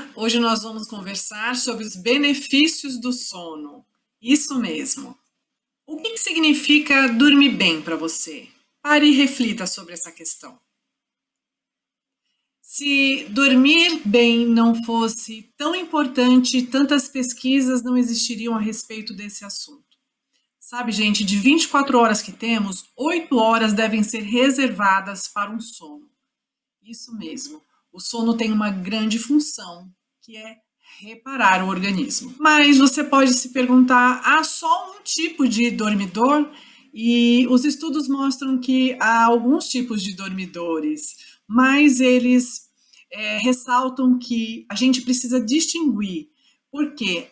Olá, hoje nós vamos conversar sobre os benefícios do sono. Isso mesmo. O que significa dormir bem para você? Pare e reflita sobre essa questão. Se dormir bem não fosse tão importante, tantas pesquisas não existiriam a respeito desse assunto. Sabe, gente, de 24 horas que temos, 8 horas devem ser reservadas para um sono. Isso mesmo. O sono tem uma grande função, que é reparar o organismo. Mas você pode se perguntar, há só um tipo de dormidor? E os estudos mostram que há alguns tipos de dormidores, mas eles ressaltam que a gente precisa distinguir. Por quê?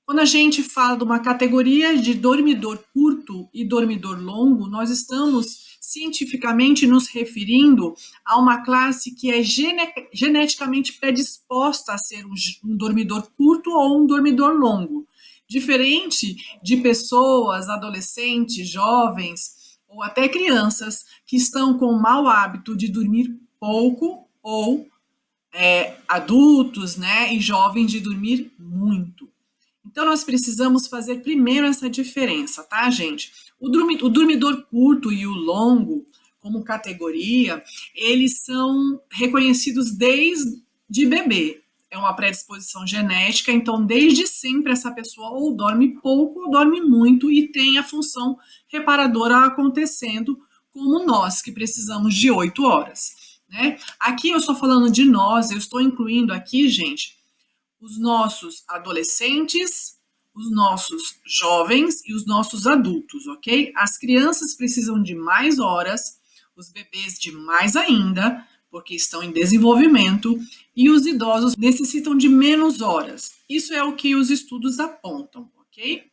Quando a gente fala de uma categoria de dormidor curto e dormidor longo, nós estamos cientificamente nos referindo a uma classe que é geneticamente predisposta a ser um dormidor curto ou um dormidor longo. Diferente de pessoas, adolescentes, jovens ou até crianças que estão com o mau hábito de dormir pouco ou adultos, né, e jovens de dormir muito. Então, nós precisamos fazer primeiro essa diferença, tá, gente? O dormidor curto e o longo, como categoria, eles são reconhecidos desde bebê. É uma predisposição genética, então, desde sempre, essa pessoa ou dorme pouco ou dorme muito e tem a função reparadora acontecendo, como nós, que precisamos de 8 horas, né? Aqui eu estou falando de nós, eu estou incluindo aqui, gente, os nossos adolescentes, os nossos jovens e os nossos adultos, ok? As crianças precisam de mais horas, os bebês de mais ainda, porque estão em desenvolvimento, e os idosos necessitam de menos horas. Isso é o que os estudos apontam, ok?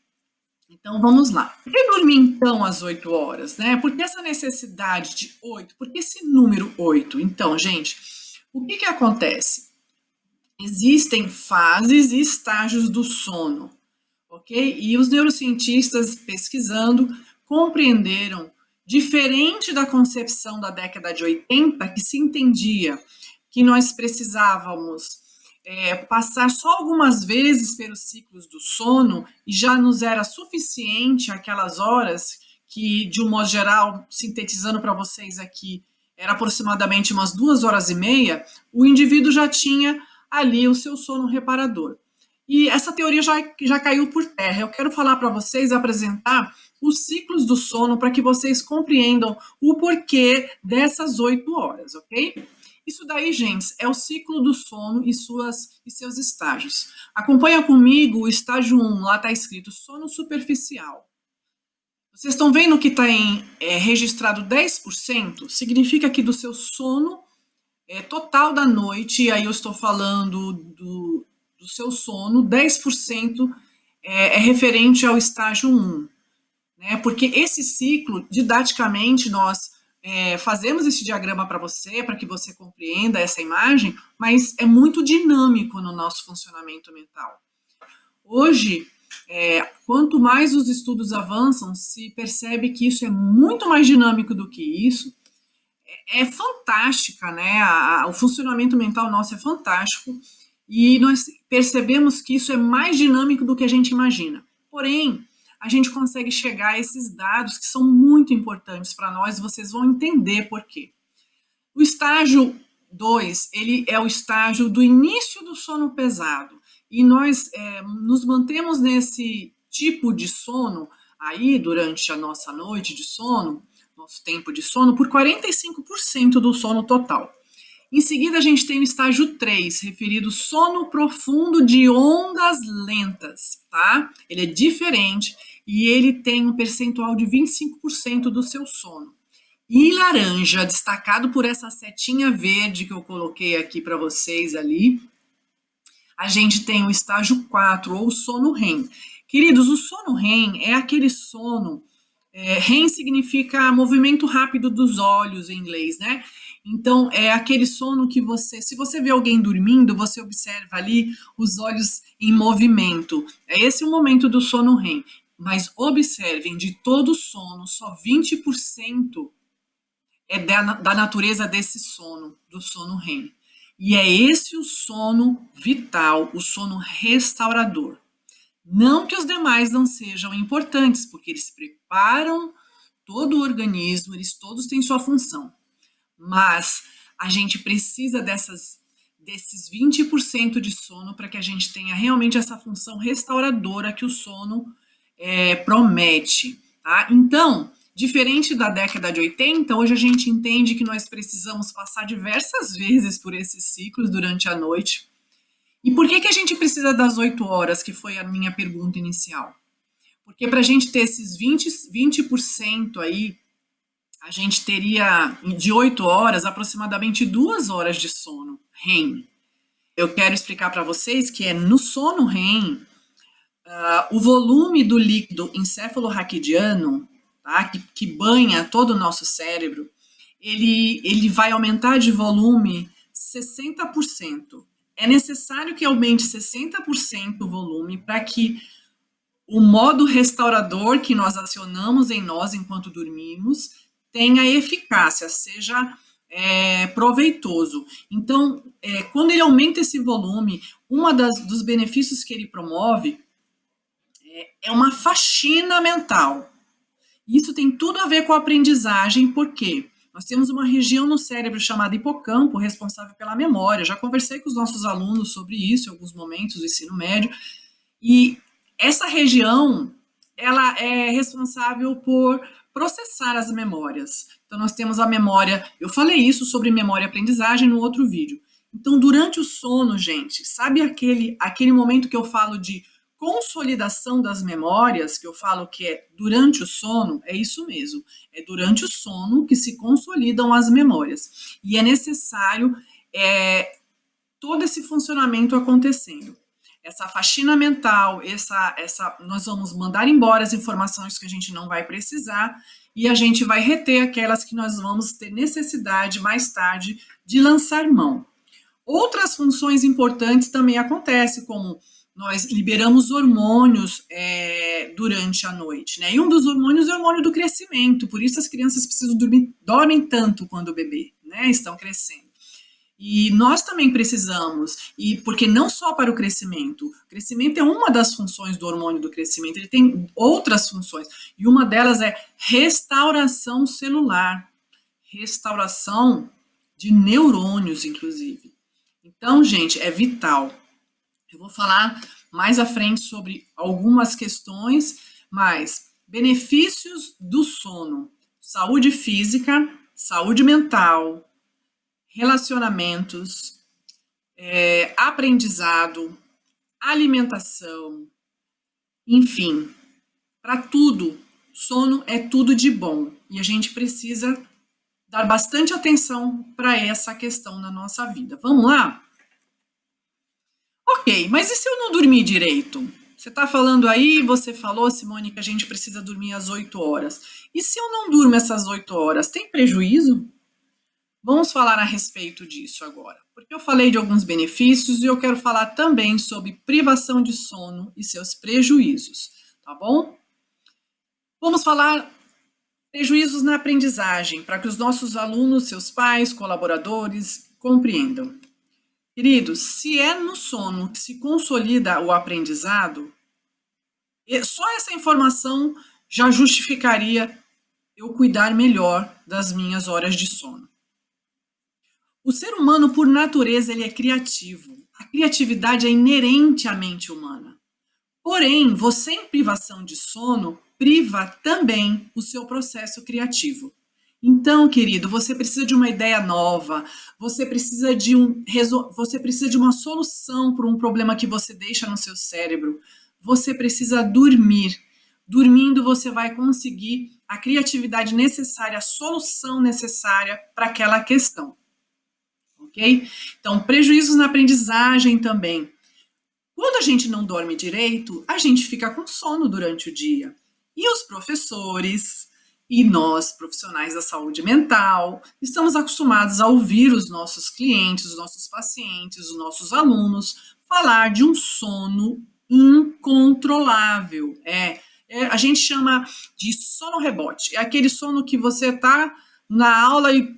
Então vamos lá. Por que dormir então às 8 horas, né? Por que essa necessidade de 8? Por que esse número 8? Então, gente, o que acontece? Existem fases e estágios do sono, ok? E os neurocientistas pesquisando compreenderam, diferente da concepção da década de 80, que se entendia que nós precisávamos passar só algumas vezes pelos ciclos do sono e já nos era suficiente aquelas horas que, de um modo geral, sintetizando para vocês aqui, era aproximadamente umas 2 horas e meia, o indivíduo já tinha ali o seu sono reparador. E essa teoria já caiu por terra. Eu quero falar para vocês, apresentar os ciclos do sono para que vocês compreendam o porquê dessas 8 horas, ok? Isso daí, gente, é o ciclo do sono e seus estágios. Acompanha comigo o estágio 1, lá está escrito sono superficial. Vocês estão vendo que está registrado 10%? Significa que do seu sono total da noite, e aí eu estou falando do seu sono, 10% é referente ao estágio 1. Né? Porque esse ciclo, didaticamente, nós fazemos esse diagrama para você, para que você compreenda essa imagem, mas é muito dinâmico no nosso funcionamento mental. Hoje, quanto mais os estudos avançam, se percebe que isso é muito mais dinâmico do que isso. É fantástica, né? O funcionamento mental nosso é fantástico e nós percebemos que isso é mais dinâmico do que a gente imagina. Porém, a gente consegue chegar a esses dados que são muito importantes para nós, e vocês vão entender por quê. O estágio 2, ele é o estágio do início do sono pesado, e nós nos mantemos nesse tipo de sono aí durante a nossa noite de sono, nosso tempo de sono, por 45% do sono total. Em seguida, a gente tem o estágio 3, referido sono profundo de ondas lentas, tá? Ele é diferente e ele tem um percentual de 25% do seu sono. E laranja, destacado por essa setinha verde que eu coloquei aqui para vocês ali, a gente tem o estágio 4, ou sono REM. Queridos, o sono REM é aquele sono, REM significa movimento rápido dos olhos em inglês, né? Então, é aquele sono que se você vê alguém dormindo, você observa ali os olhos em movimento. É esse o momento do sono REM. Mas observem, de todo o sono, só 20% é da natureza desse sono, do sono REM. E é esse o sono vital, o sono restaurador. Não que os demais não sejam importantes, porque eles preparam todo o organismo, eles todos têm sua função. Mas a gente precisa desses 20% de sono para que a gente tenha realmente essa função restauradora que o sono promete. Tá? Então, diferente da década de 80, hoje a gente entende que nós precisamos passar diversas vezes por esses ciclos durante a noite. E por que a gente precisa das 8 horas, que foi a minha pergunta inicial? Porque para a gente ter esses 20% aí, a gente teria de 8 horas aproximadamente 2 horas de sono REM. Eu quero explicar para vocês que no sono REM, o volume do líquido encefalorraquidiano, tá, que banha todo o nosso cérebro, ele vai aumentar de volume 60%. É necessário que aumente 60% o volume para que o modo restaurador que nós acionamos em nós enquanto dormimos tenha eficácia, seja proveitoso. Então, quando ele aumenta esse volume, dos benefícios que ele promove é uma faxina mental. Isso tem tudo a ver com a aprendizagem, porque nós temos uma região no cérebro chamada hipocampo, responsável pela memória. Já conversei com os nossos alunos sobre isso em alguns momentos do ensino médio, e essa região, ela é responsável por processar as memórias. Então, nós temos a memória, eu falei isso sobre memória e aprendizagem no outro vídeo. Então, durante o sono, gente, sabe aquele momento que eu falo de consolidação das memórias, que eu falo que é durante o sono? É isso mesmo. É durante o sono que se consolidam as memórias. E é necessário todo esse funcionamento acontecendo. Essa faxina mental, nós vamos mandar embora as informações que a gente não vai precisar e a gente vai reter aquelas que nós vamos ter necessidade mais tarde de lançar mão. Outras funções importantes também acontecem, como nós liberamos hormônios durante a noite, né? E um dos hormônios é o hormônio do crescimento, por isso as crianças dormem tanto quando o bebê, né, estão crescendo. E nós também precisamos, e porque não só para o crescimento é uma das funções do hormônio do crescimento, ele tem outras funções, e uma delas é restauração celular, restauração de neurônios, inclusive. Então, gente, é vital. Eu vou falar mais à frente sobre algumas questões, mas benefícios do sono: saúde física, saúde mental, relacionamentos, aprendizado, alimentação, enfim, para tudo. Sono é tudo de bom e a gente precisa dar bastante atenção para essa questão na nossa vida. Vamos lá? Ok, mas e se eu não dormir direito? Você está falando aí, você falou, Simone, que a gente precisa dormir às 8 horas. E se eu não durmo essas 8 horas, tem prejuízo? Vamos falar a respeito disso agora, porque eu falei de alguns benefícios e eu quero falar também sobre privação de sono e seus prejuízos, tá bom? Vamos falar prejuízos na aprendizagem, para que os nossos alunos, seus pais, colaboradores compreendam. Queridos, se é no sono que se consolida o aprendizado, só essa informação já justificaria eu cuidar melhor das minhas horas de sono. O ser humano, por natureza, ele é criativo. A criatividade é inerente à mente humana. Porém, você em privação de sono, priva também o seu processo criativo. Então, querido, você precisa de uma ideia nova, você precisa de uma solução para um problema que você deixa no seu cérebro. Você precisa dormir. Dormindo, você vai conseguir a criatividade necessária, a solução necessária para aquela questão. Ok? Então, prejuízos na aprendizagem também. Quando a gente não dorme direito, a gente fica com sono durante o dia. E os professores e nós, profissionais da saúde mental, estamos acostumados a ouvir os nossos clientes, os nossos pacientes, os nossos alunos falar de um sono incontrolável. A gente chama de sono rebote. É aquele sono que você está na aula e,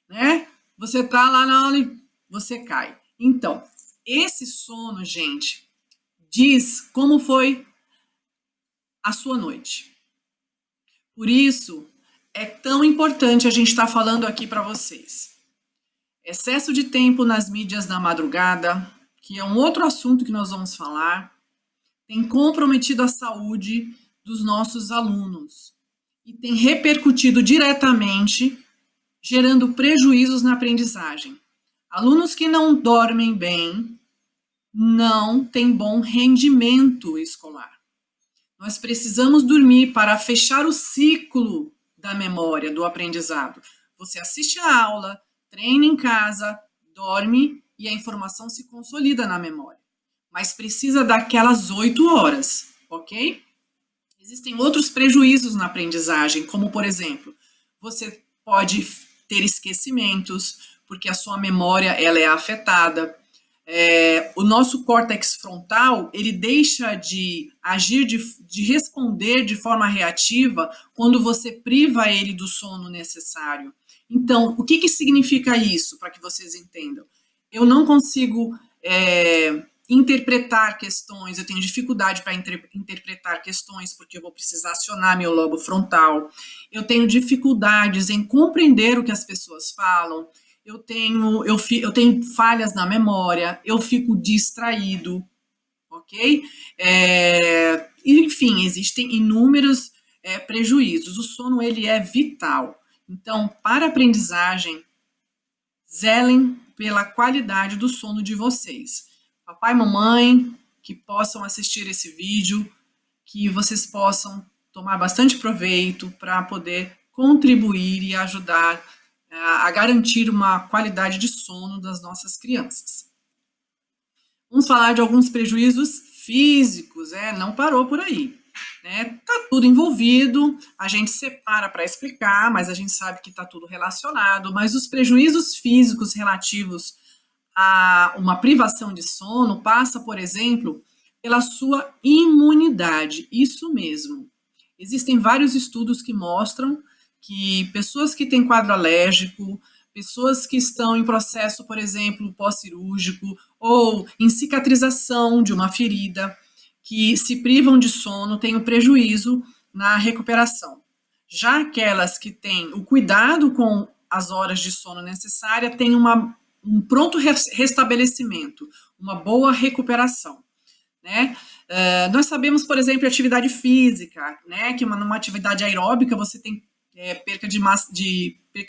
né? Você tá lá na aula e você cai. Então, esse sono, gente, diz como foi a sua noite. Por isso, é tão importante a gente estar falando aqui para vocês. Excesso de tempo nas mídias da madrugada, que é um outro assunto que nós vamos falar, tem comprometido a saúde dos nossos alunos e tem repercutido diretamente, gerando prejuízos na aprendizagem. Alunos que não dormem bem não têm bom rendimento escolar. Nós precisamos dormir para fechar o ciclo da memória, do aprendizado. Você assiste a aula, treina em casa, dorme e a informação se consolida na memória. Mas precisa daquelas 8 horas, ok? Existem outros prejuízos na aprendizagem, como, por exemplo, você pode ter esquecimentos, porque a sua memória ela é afetada. O nosso córtex frontal, ele deixa de agir, de responder de forma reativa quando você priva ele do sono necessário. Então, o que significa isso, para que vocês entendam? Eu não consigo interpretar questões, eu tenho dificuldade para interpretar questões, porque eu vou precisar acionar meu lobo frontal. Eu tenho dificuldades em compreender o que as pessoas falam. Eu tenho falhas na memória, eu fico distraído, ok? Enfim, existem inúmeros prejuízos. O sono, ele é vital. Então, para a aprendizagem, zelem pela qualidade do sono de vocês. Papai e mamãe, que possam assistir esse vídeo, que vocês possam tomar bastante proveito para poder contribuir e ajudar a garantir uma qualidade de sono das nossas crianças. Vamos falar de alguns prejuízos físicos, não parou por aí. Tá tudo envolvido, a gente separa para explicar, mas a gente sabe que está tudo relacionado, mas os prejuízos físicos relativos a uma privação de sono passa, por exemplo, pela sua imunidade, isso mesmo. Existem vários estudos que mostram que pessoas que têm quadro alérgico, pessoas que estão em processo, por exemplo, pós-cirúrgico ou em cicatrização de uma ferida, que se privam de sono, têm um prejuízo na recuperação. Já aquelas que têm o cuidado com as horas de sono necessária, têm um pronto restabelecimento, uma boa recuperação. Nós sabemos, por exemplo, atividade física, que numa atividade aeróbica você tem perca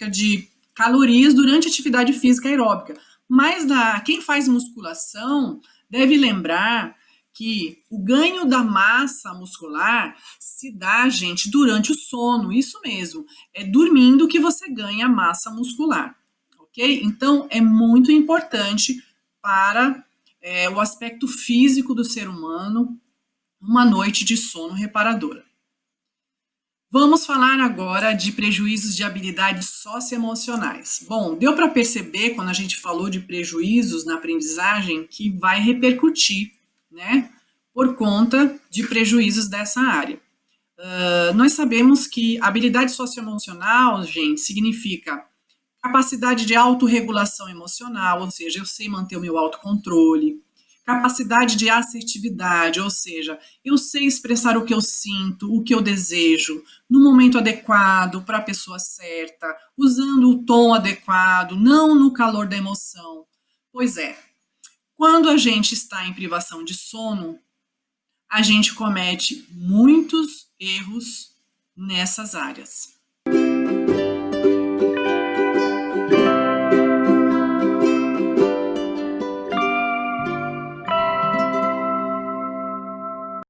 de calorias durante a atividade física aeróbica. Mas quem faz musculação deve lembrar que o ganho da massa muscular se dá, gente, durante o sono, isso mesmo. É dormindo que você ganha massa muscular, ok? Então, é muito importante para o aspecto físico do ser humano uma noite de sono reparadora. Vamos falar agora de prejuízos de habilidades socioemocionais. Bom, deu para perceber, quando a gente falou de prejuízos na aprendizagem, que vai repercutir, por conta de prejuízos dessa área. Nós sabemos que habilidade socioemocional, gente, significa capacidade de autorregulação emocional, ou seja, eu sei manter o meu autocontrole. Capacidade de assertividade, ou seja, eu sei expressar o que eu sinto, o que eu desejo, no momento adequado, para a pessoa certa, usando o tom adequado, não no calor da emoção. Pois é, quando a gente está em privação de sono, a gente comete muitos erros nessas áreas.